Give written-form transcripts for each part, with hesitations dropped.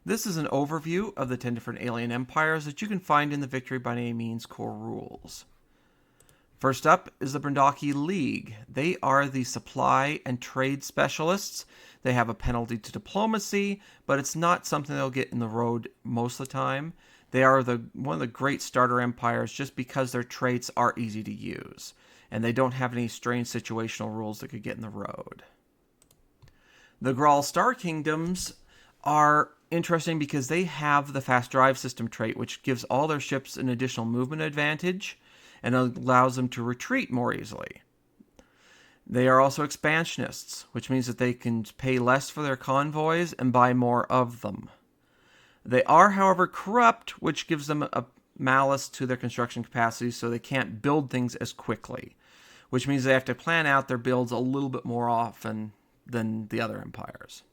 This is an overview of the 10 different alien empires that you can find in the Victory by Any Means core rules. First up is the Brindaki League. They are the supply and trade specialists. They have a penalty to diplomacy, but it's not something they'll get in the road most of the time. They are one of the great starter empires just because their traits are easy to use, and they don't have any strange situational rules that could get in the road. The Graal Star Kingdoms are interesting because they have the fast drive system trait, which gives all their ships an additional movement advantage and allows them to retreat more easily. They are also expansionists, which means that they can pay less for their convoys and buy more of them. They are, however, corrupt, which gives them a malice to their construction capacity, so they can't build things as quickly, which means they have to plan out their builds a little bit more often than the other empires.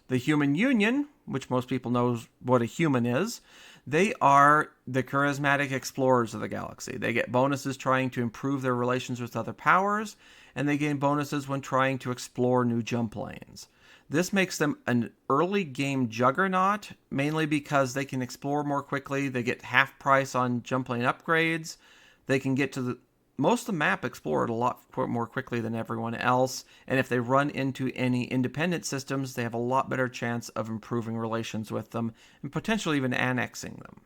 The Human Union, which most people know what a human is, they are the charismatic explorers of the galaxy. They get bonuses trying to improve their relations with other powers, and they gain bonuses when trying to explore new jump lanes. This makes them an early game juggernaut, mainly because they can explore more quickly, they get half price on jump lane upgrades, they can get to most of the map explored a lot more quickly than everyone else, and if they run into any independent systems, they have a lot better chance of improving relations with them and potentially even annexing them.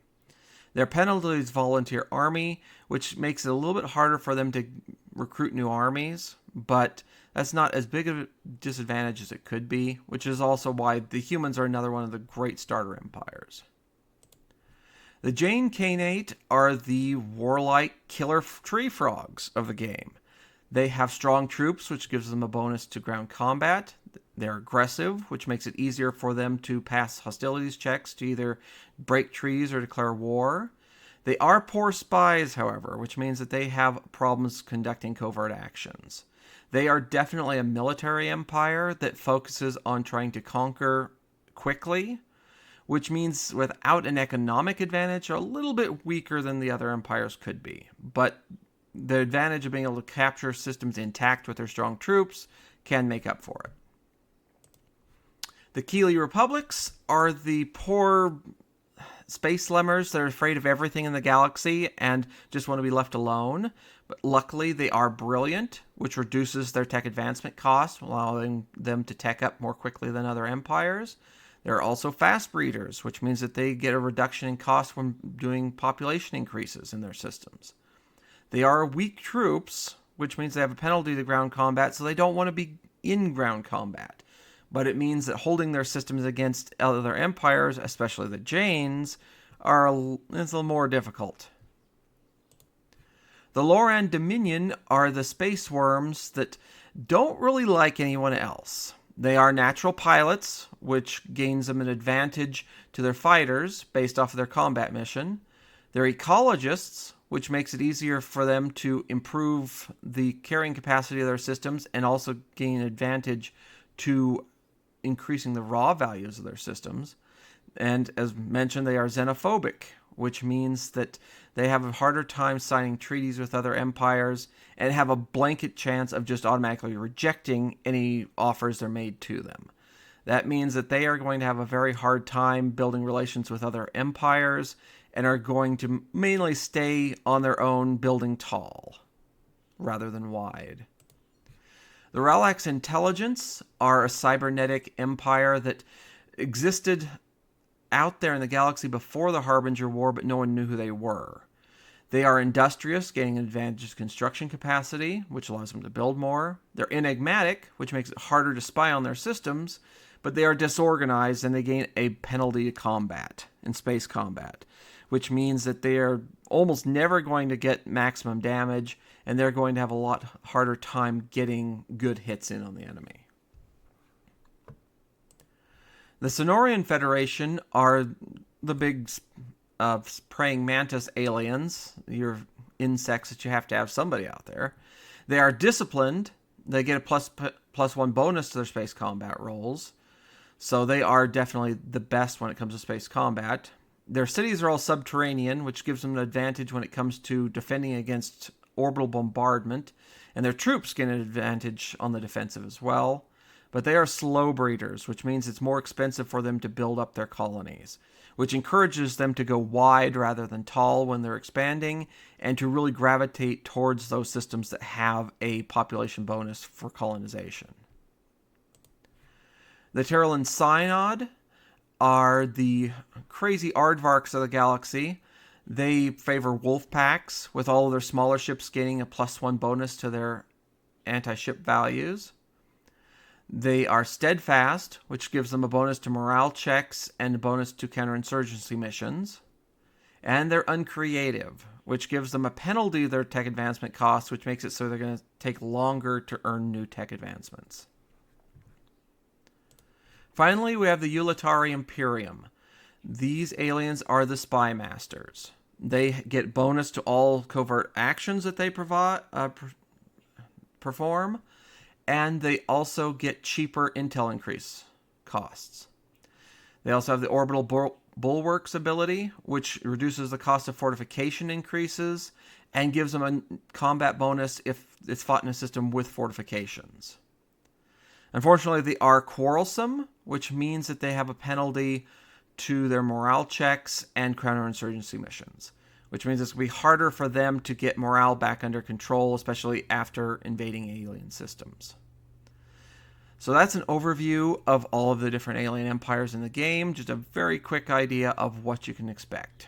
Their penalty is volunteer army, which makes it a little bit harder for them to recruit new armies, but that's not as big of a disadvantage as it could be, which is also why the humans are another one of the great starter empires. The Jane Khanate are the warlike killer tree frogs of the game. They have strong troops, which gives them a bonus to ground combat. They're aggressive, which makes it easier for them to pass hostilities checks to either break trees or declare war. They are poor spies, however, which means that they have problems conducting covert actions. They are definitely a military empire that focuses on trying to conquer quickly, which means without an economic advantage, are a little bit weaker than the other empires could be. But the advantage of being able to capture systems intact with their strong troops can make up for it. The Keeley Republics are the poor space lemmers that are afraid of everything in the galaxy and just want to be left alone. But luckily, they are brilliant, which reduces their tech advancement costs, allowing them to tech up more quickly than other empires. They're also fast breeders, which means that they get a reduction in cost when doing population increases in their systems. They are weak troops, which means they have a penalty to ground combat, so they don't want to be in ground combat. But it means that holding their systems against other empires, especially the Janes, is a little more difficult. The Loran Dominion are the space worms that don't really like anyone else. They are natural pilots, which gains them an advantage to their fighters based off of their combat mission. They're ecologists, which makes it easier for them to improve the carrying capacity of their systems and also gain advantage to increasing the raw values of their systems. And as mentioned, they are xenophobic, which means that they have a harder time signing treaties with other empires and have a blanket chance of just automatically rejecting any offers that are made to them. That means that they are going to have a very hard time building relations with other empires and are going to mainly stay on their own building tall rather than wide. The Ralax Intelligence are a cybernetic empire that existed out there in the galaxy before the Harbinger War, but no one knew who they were. They are industrious, gaining an advantage of construction capacity, which allows them to build more. They're enigmatic, which makes it harder to spy on their systems, but they are disorganized and they gain a penalty to combat, in space combat, which means that they are almost never going to get maximum damage, and they're going to have a lot harder time getting good hits in on the enemy. The Sonorian Federation are the big praying mantis aliens, your insects that you have to have somebody out there. They are disciplined. They get a plus one bonus to their space combat rolls. So they are definitely the best when it comes to space combat. Their cities are all subterranean, which gives them an advantage when it comes to defending against orbital bombardment. And their troops get an advantage on the defensive as well. But they are slow breeders, which means it's more expensive for them to build up their colonies, which encourages them to go wide rather than tall when they're expanding, and to really gravitate towards those systems that have a population bonus for colonization. The Terralan Synod are the crazy aardvarks of the galaxy. They favor wolf packs, with all of their smaller ships gaining a +1 bonus to their anti-ship values. They are steadfast, which gives them a bonus to morale checks and a bonus to counterinsurgency missions. And they're uncreative, which gives them a penalty to their tech advancement costs, which makes it so they're going to take longer to earn new tech advancements. Finally, we have the Yulitari Imperium. These aliens are the Spy Masters. They get bonus to all covert actions that they perform, and they also get cheaper intel increase costs. They also have the Orbital Bulwarks ability, which reduces the cost of fortification increases and gives them a combat bonus if it's fought in a system with fortifications. Unfortunately, they are quarrelsome, which means that they have a penalty to their morale checks and counterinsurgency missions, which means it's going to be harder for them to get morale back under control, especially after invading alien systems. So that's an overview of all of the different alien empires in the game, just a very quick idea of what you can expect.